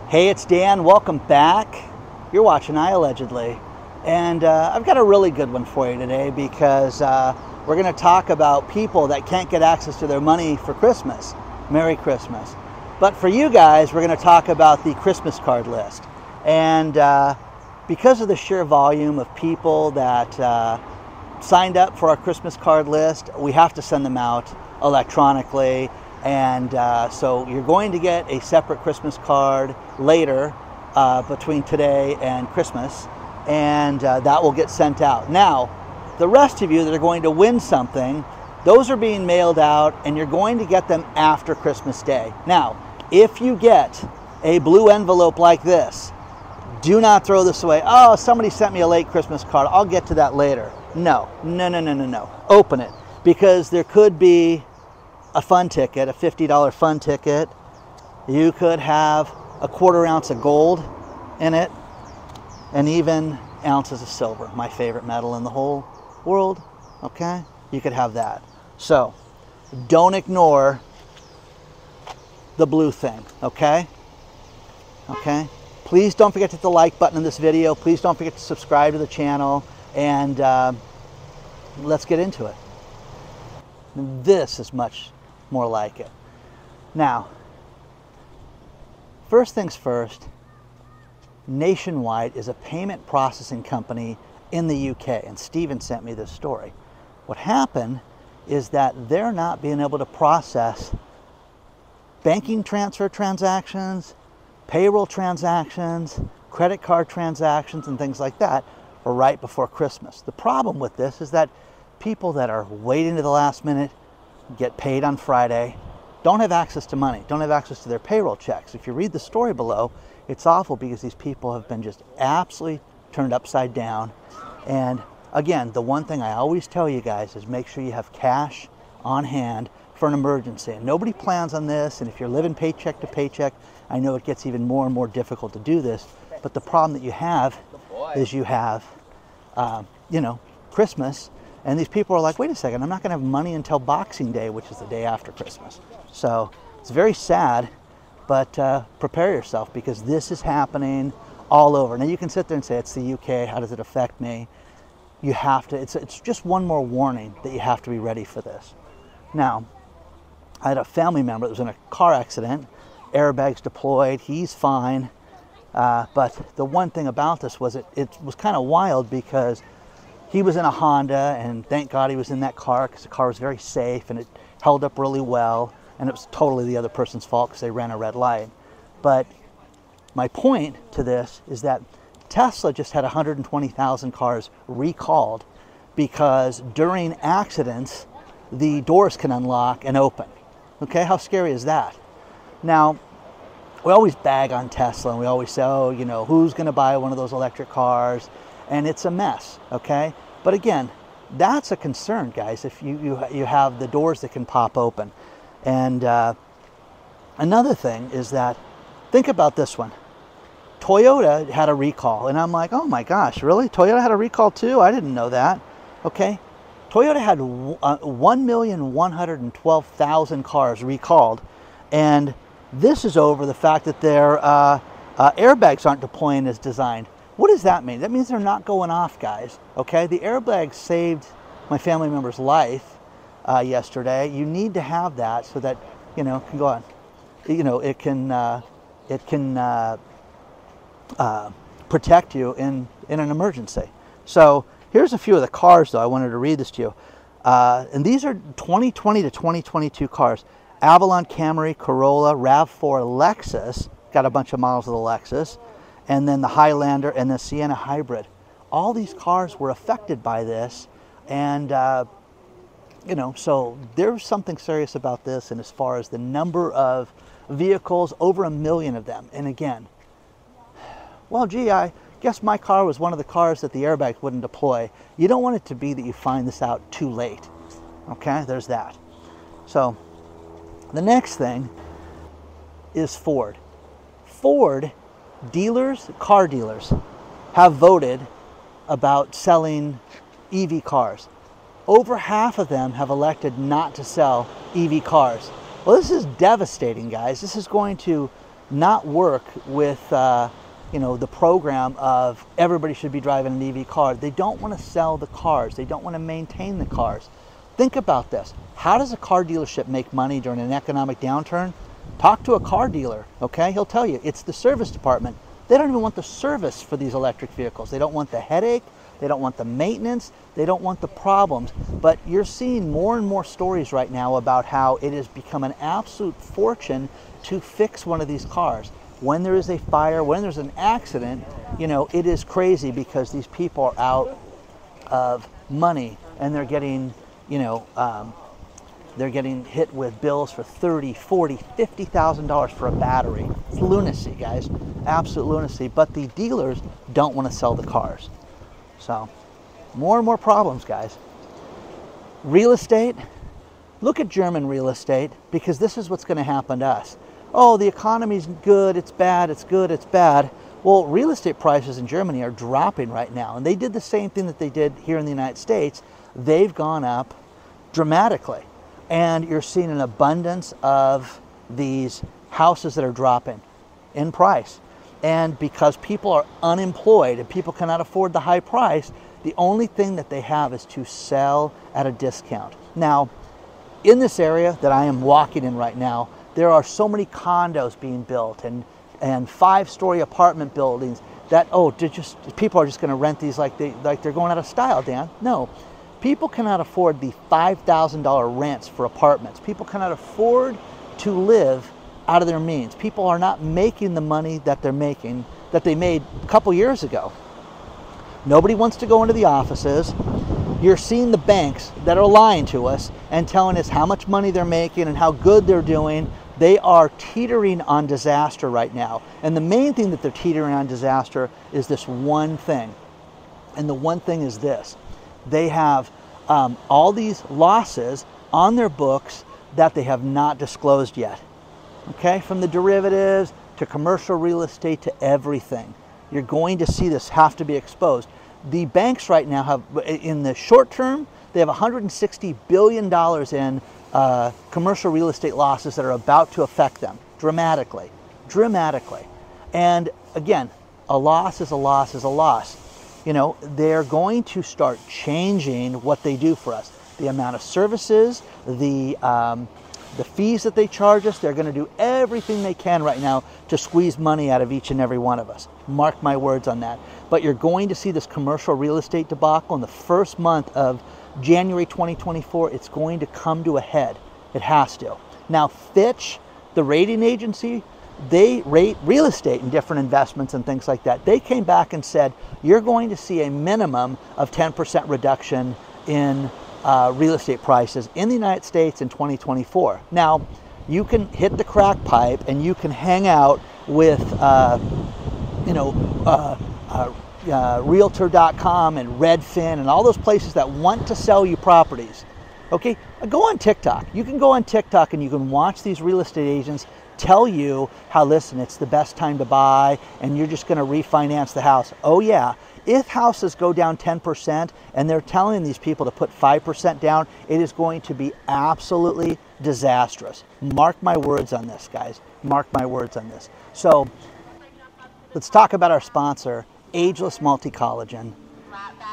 Hey, it's Dan. Welcome back. You're watching iAllegedly. And I've got a really good one for you today because we're going to talk about people that can't get access to their money for Christmas. Merry Christmas. But for you guys, we're going to talk about the Christmas card list. And because of the sheer volume of people that signed up for our Christmas card list, we have to send them out electronically. And so you're going to get a separate Christmas card later between today and Christmas, and that will get sent out. Now, the rest of you that are going to win something, those are being mailed out, and you're going to get them after Christmas Day. Now, if you get a blue envelope like this, do not throw this away. Oh, somebody sent me a late Christmas card. I'll get to that later. No. Open it, because there could be a fun ticket, a $50 fun ticket. You could have a 1/4 ounce of gold in it, and even ounces of silver, my favorite metal in the whole world. Okay, you could have that. So don't ignore the blue thing. Okay, please don't forget to hit the like button on this video. Please don't forget to subscribe to the channel, and let's get into it. This is much more like it. Now, first things first, Nationwide is a payment processing company in the UK, and Steven sent me this story. What happened is that they're not being able to process banking transfer transactions, payroll transactions, credit card transactions, and things like that right before Christmas. The problem with this is that people that are waiting to the last minute, get paid on Friday, don't have access to money, don't have access to their payroll checks. If you read the story below, it's awful because these people have been just absolutely turned upside down. And again, the one thing I always tell you guys is make sure you have cash on hand for an emergency. And nobody plans on this, and if you're living paycheck to paycheck, I know it gets even more and more difficult to do this, but the problem that you have is you have, Christmas. And these people are like, wait a second, I'm not going to have money until Boxing Day, which is the day after Christmas. So it's very sad, but prepare yourself, because this is happening all over. Now you can sit there and say, it's the UK, how does it affect me? You have to, it's just one more warning that you have to be ready for this. Now, I had a family member that was in a car accident, airbags deployed, he's fine. But the one thing about this was it was kind of wild, because he was in a Honda, and thank God he was in that car, because the car was very safe and it held up really well, and it was totally the other person's fault because they ran a red light. But my point to this is that Tesla just had 120,000 cars recalled because during accidents, the doors can unlock and open. Okay, how scary is that? Now, we always bag on Tesla, and we always say, oh, who's going to buy one of those electric cars? And it's a mess, okay? But again, that's a concern, guys, if you have the doors that can pop open. And another thing is that, think about this one. Toyota had a recall, and I'm like, oh my gosh, really? Toyota had a recall too? I didn't know that. Okay, Toyota had 1,112,000 cars recalled, and this is over the fact that their airbags aren't deploying as designed. What does that mean? That means they're not going off, guys. Okay, the airbag saved my family member's life yesterday. You need to have that so that can go on. It can protect you in an emergency. So here's a few of the cars, though. I wanted to read this to you, and these are 2020 to 2022 cars: Avalon, Camry, Corolla, RAV4, Lexus. Got a bunch of models of the Lexus. And then the Highlander and the Sienna Hybrid. All these cars were affected by this, and so there's something serious about this. And as far as the number of vehicles, over 1 million of them. And again, well, gee, I guess my car was one of the cars that the airbags wouldn't deploy. You don't want it to be that you find this out too late. Okay, there's that. So the next thing is Ford. Ford dealers, car dealers, have voted about selling EV cars. Over half of them have elected not to sell EV cars. Well, this is devastating, guys. This is going to not work with you know, the program of everybody should be driving an EV car. They don't want to sell the cars. They don't want to maintain the cars. Think about this. How does a car dealership make money during an economic downturn? Talk to a car dealer, okay? He'll tell you it's the service department. They don't even want the service for these electric vehicles. They don't want the headache. They don't want the maintenance. They don't want the problems. But you're seeing more and more stories right now about how it has become an absolute fortune to fix one of these cars. When there is a fire, when there's an accident, you know, it is crazy because these people are out of money and they're getting, you know, they're getting hit with bills for $30,000, $40,000, $50,000 for a battery. It's lunacy, guys, absolute lunacy. But the dealers don't want to sell the cars. So more and more problems, guys. Real estate, look at German real estate, because this is what's going to happen to us. Oh, the economy's good, it's bad, it's good, it's bad. Well, real estate prices in Germany are dropping right now, and they did the same thing that they did here in the United States. They've gone up dramatically, and you're seeing an abundance of these houses that are dropping in price. And because people are unemployed and people cannot afford the high price, the only thing that they have is to sell at a discount. Now, in this area that I am walking in right now, there are so many condos being built and 5-story apartment buildings that, oh, people are just going to rent these like they're going out of style, Dan. No, people cannot afford the $5,000 rents for apartments. People cannot afford to live out of their means. People are not making the money that they're making, that they made a couple years ago. Nobody wants to go into the offices. You're seeing the banks that are lying to us and telling us how much money they're making and how good they're doing. They are teetering on disaster right now. And the main thing that they're teetering on disaster is this one thing. And the one thing is this. They have all these losses on their books that they have not disclosed yet. Okay, from the derivatives to commercial real estate to everything. You're going to see this have to be exposed. The banks right now have, in the short term, they have $160 billion in commercial real estate losses that are about to affect them dramatically, dramatically. And again, a loss is a loss is a loss. You know, they're going to start changing what they do for us. The amount of services, the fees that they charge us, they're going to do everything they can right now to squeeze money out of each and every one of us. Mark my words on that. But you're going to see this commercial real estate debacle in the first month of January 2024. It's going to come to a head. It has to. Now, Fitch, the rating agency, they rate real estate and different investments and things like that. They came back and said, you're going to see a minimum of 10% reduction in real estate prices in the United States in 2024. Now, you can hit the crack pipe and you can hang out with, Realtor.com and Redfin and all those places that want to sell you properties. Okay, go on TikTok. You can go on TikTok and you can watch these real estate agents tell you how, listen, it's the best time to buy and you're just going to refinance the house. Oh yeah. If houses go down 10% and they're telling these people to put 5% down, it is going to be absolutely disastrous. Mark my words on this, guys. Mark my words on this. So let's talk about our sponsor, Ageless Multi-Collagen.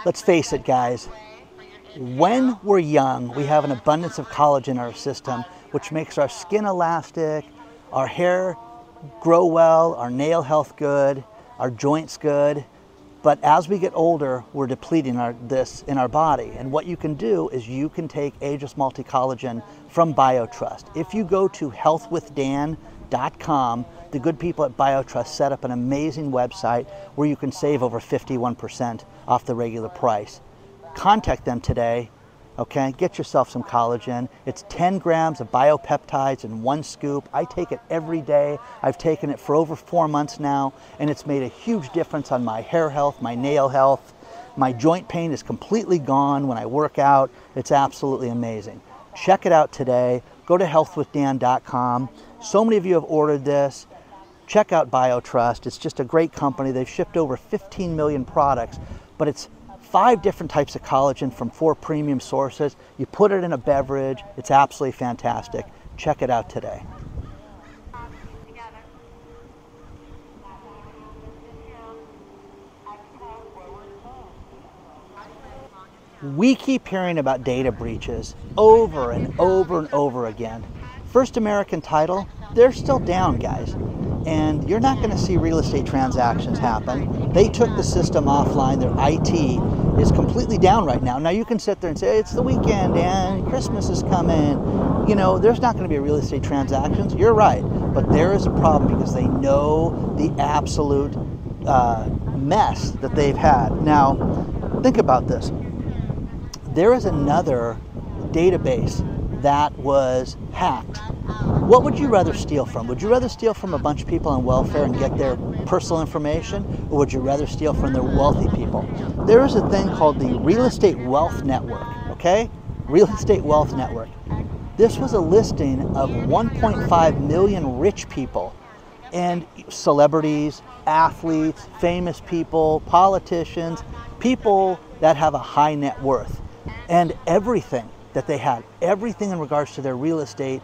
Let's face it, guys. When we're young, we have an abundance of collagen in our system, which makes our skin elastic, our hair grow well, our nail health good, our joints good. But as we get older, we're depleting this in our body. And what you can do is you can take Ageless Multi-Collagen from BioTrust. If you go to healthwithdan.com, the good people at BioTrust set up an amazing website where you can save over 51% off the regular price. Contact them today, okay? Get yourself some collagen. It's 10 grams of biopeptides in one scoop. I take it every day. I've taken it for over 4 months now, and it's made a huge difference on my hair health, my nail health. My joint pain is completely gone when I work out. It's absolutely amazing. Check it out today. Go to healthwithdan.com. So many of you have ordered this. Check out BioTrust. It's just a great company. They've shipped over 15 million products, but it's 5 different types of collagen from 4 premium sources. You put it in a beverage. It's absolutely fantastic. Check it out today. We keep hearing about data breaches over and over and over again. First American Title, they're still down, guys. And you're not going to see real estate transactions happen. They took the system offline. Their IT is completely down right now. Now you can sit there and say, it's the weekend and Christmas is coming. You know, there's not going to be real estate transactions. You're right. But there is a problem because they know the absolute mess that they've had. Now, think about this. There is another database that was hacked. What would you rather steal from? Would you rather steal from a bunch of people on welfare and get their personal information, or would you rather steal from the wealthy people? There is a thing called the Real Estate Wealth Network, okay? Real Estate Wealth Network. This was a listing of 1.5 million rich people and celebrities, athletes, famous people, politicians, people that have a high net worth. And everything that they had, everything in regards to their real estate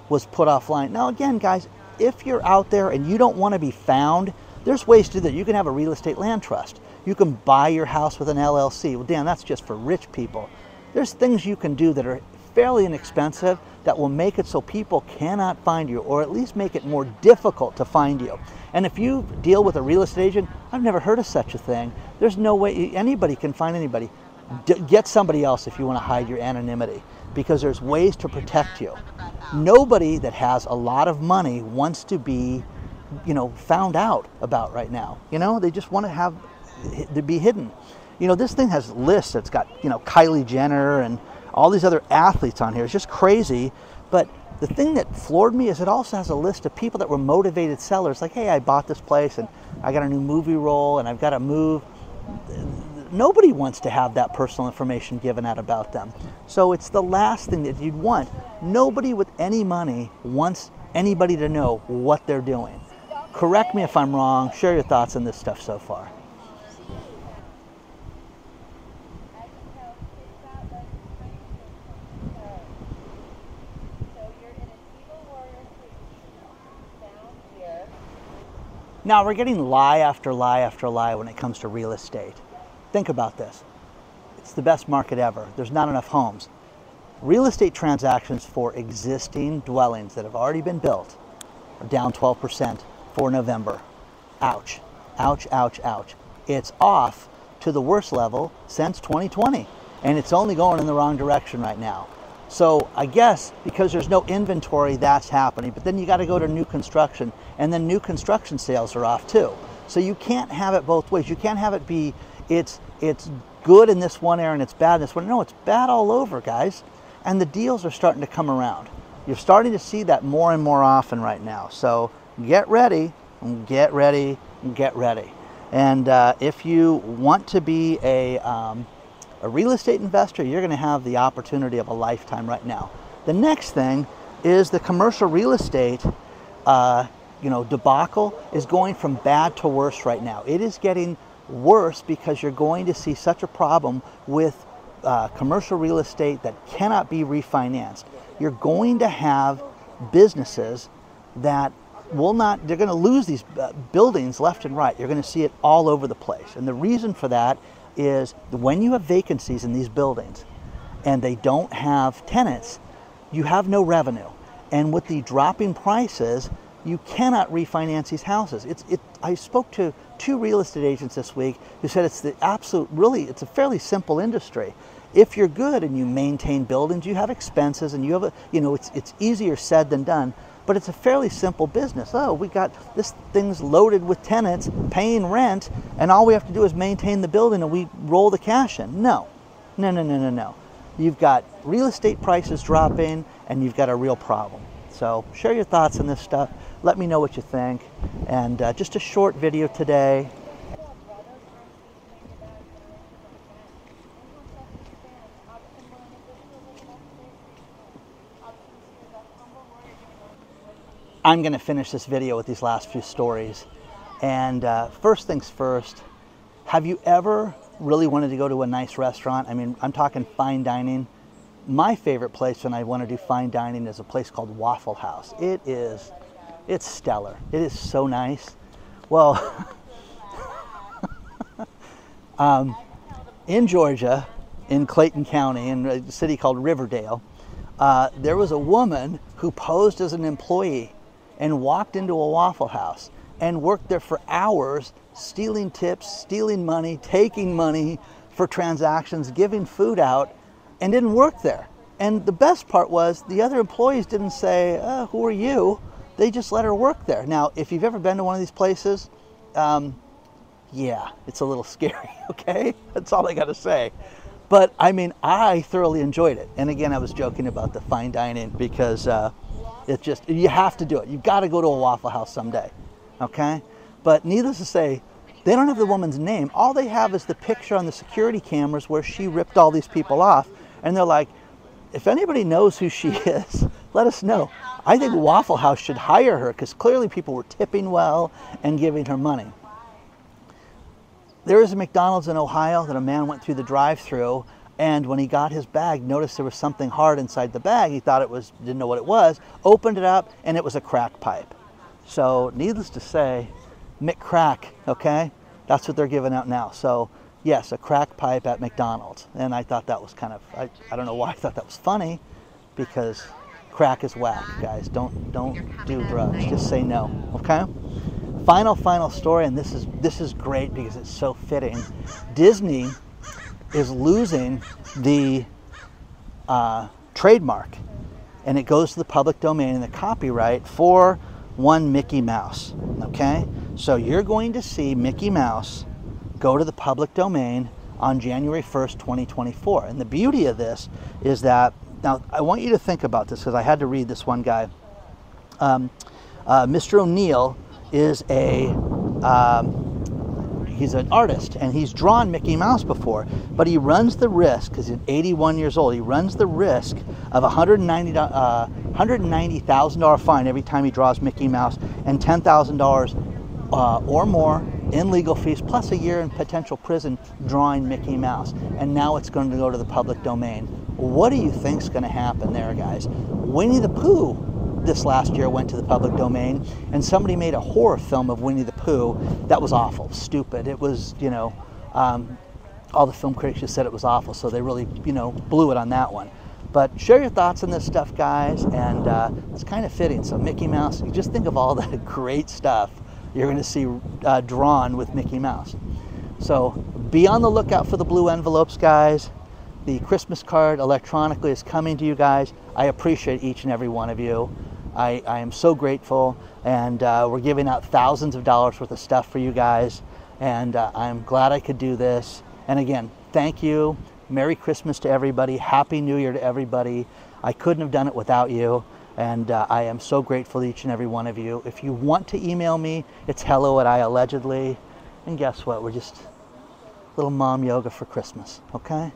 was put offline. Now again, guys, if you're out there and you don't want to be found, there's ways to do that. You can have a real estate land trust. You can buy your house with an LLC. Well, Dan, that's just for rich people. There's things you can do that are fairly inexpensive that will make it so people cannot find you, or at least make it more difficult to find you. And if you deal with a real estate agent, I've never heard of such a thing. There's no way anybody can find anybody. Get somebody else if you want to hide your anonymity, because there's ways to protect you. Nobody that has a lot of money wants to be, you know, found out about right now. You know, they just want to be hidden. You know, this thing has lists. It's got, you know, Kylie Jenner and all these other athletes on here. It's just crazy. But the thing that floored me is it also has a list of people that were motivated sellers. Like, hey, I bought this place and I got a new movie role and I've got to move. Nobody wants to have that personal information given out about them. So it's the last thing that you'd want. Nobody with any money wants anybody to know what they're doing. Correct me if I'm wrong. Share your thoughts on this stuff so far. Now we're getting lie after lie after lie when it comes to real estate. Think about this. It's the best market ever. There's not enough homes. Real estate transactions for existing dwellings that have already been built are down 12% for November. Ouch, ouch, ouch, ouch. It's off to the worst level since 2020, and it's only going in the wrong direction right now. So I guess because there's no inventory, that's happening, but then you got to go to new construction, and then new construction sales are off too. So you can't have it both ways. You can't have it be it's good in this one area and it's bad in this one. No, it's bad all over, guys. And the deals are starting to come around. You're starting to see that more and more often right now. So get ready, get ready, get ready. And if you want to be a real estate investor, you're going to have the opportunity of a lifetime right now. The next thing is the commercial real estate debacle is going from bad to worse right now. It is getting worse because you're going to see such a problem with commercial real estate that cannot be refinanced. You're going to have businesses that will not, they're going to lose these buildings left and right. You're going to see it all over the place. And the reason for that is when you have vacancies in these buildings and they don't have tenants, you have no revenue. And with the dropping prices, you cannot refinance these houses. I spoke to 2 real estate agents this week who said it's it's a fairly simple industry. If you're good and you maintain buildings, you have expenses and you have it's easier said than done, but it's a fairly simple business. Oh, we got this thing's loaded with tenants paying rent and all we have to do is maintain the building and we roll the cash in. No. You've got real estate prices dropping and you've got a real problem. So share your thoughts on this stuff. Let me know what you think. And just a short video today. I'm going to finish this video with these last few stories. And first things first, have you ever really wanted to go to a nice restaurant? I mean, I'm talking fine dining. My favorite place when I want to do fine dining is a place called Waffle House. It's stellar. It is so nice. Well, in Georgia, in Clayton County, in a city called Riverdale, there was a woman who posed as an employee and walked into a Waffle House and worked there for hours, stealing tips, stealing money, taking money for transactions, giving food out, and didn't work there. And the best part was the other employees didn't say, who are you? They just let her work there. Now, if you've ever been to one of these places, yeah, it's a little scary, okay? That's all I got to say. But I mean, I thoroughly enjoyed it. And again, I was joking about the fine dining because it's just, you have to do it. You've got to go to a Waffle House someday, okay? But needless to say, they don't have the woman's name. All they have is the picture on the security cameras where she ripped all these people off. And they're like, if anybody knows who she is, let us know. I think Waffle House should hire her because clearly people were tipping well and giving her money. There is a McDonald's in Ohio that a man went through the drive-thru, and when he got his bag, noticed there was something hard inside the bag. He thought it was, didn't know what it was, opened it up, and it was a crack pipe. So needless to say, McCrack, okay? That's what they're giving out now. So yes, a crack pipe at McDonald's. And I thought that was kind of, I don't know why I thought that was funny, because crack is whack, guys. Don't do drugs. Just say no, okay? Final story, and this is great because it's so fitting. Disney is losing the trademark, and it goes to the public domain and the copyright for one Mickey Mouse, okay? So you're going to see Mickey Mouse go to the public domain on January 1st, 2024. And the beauty of this is that, now I want you to think about this because I had to read this one guy. Mr. O'Neill is he's an artist, and he's drawn Mickey Mouse before, but he runs the risk, because he's 81 years old, he runs the risk of $190,000 fine every time he draws Mickey Mouse, and $10,000 or more in legal fees, plus a year in potential prison drawing Mickey Mouse. And now it's going to go to the public domain. What do you think's going to happen there, guys? Winnie the Pooh this last year went to the public domain, and somebody made a horror film of Winnie the Pooh that was awful, stupid. It was, you know, all the film critics just said it was awful, so they really, you know, blew it on that one. But share your thoughts on this stuff, guys, and it's kind of fitting. So Mickey Mouse, you just think of all the great stuff you're going to see drawn with Mickey Mouse. So be on the lookout for the blue envelopes, guys. The Christmas card electronically is coming to you guys. I appreciate each and every one of you. I am so grateful, and we're giving out thousands of dollars worth of stuff for you guys, and I'm glad I could do this. And again, thank you. Merry Christmas to everybody. Happy New Year to everybody. I couldn't have done it without you, and I am so grateful to each and every one of you. If you want to email me, it's hello@iAllegedly. And guess what? We're just a little mom yoga for Christmas, okay?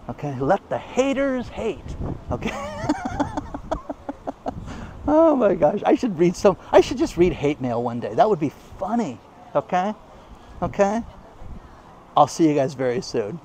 Okay, let the haters hate, okay? Oh my gosh, I should just read hate mail one day. That would be funny, okay? Okay? I'll see you guys very soon.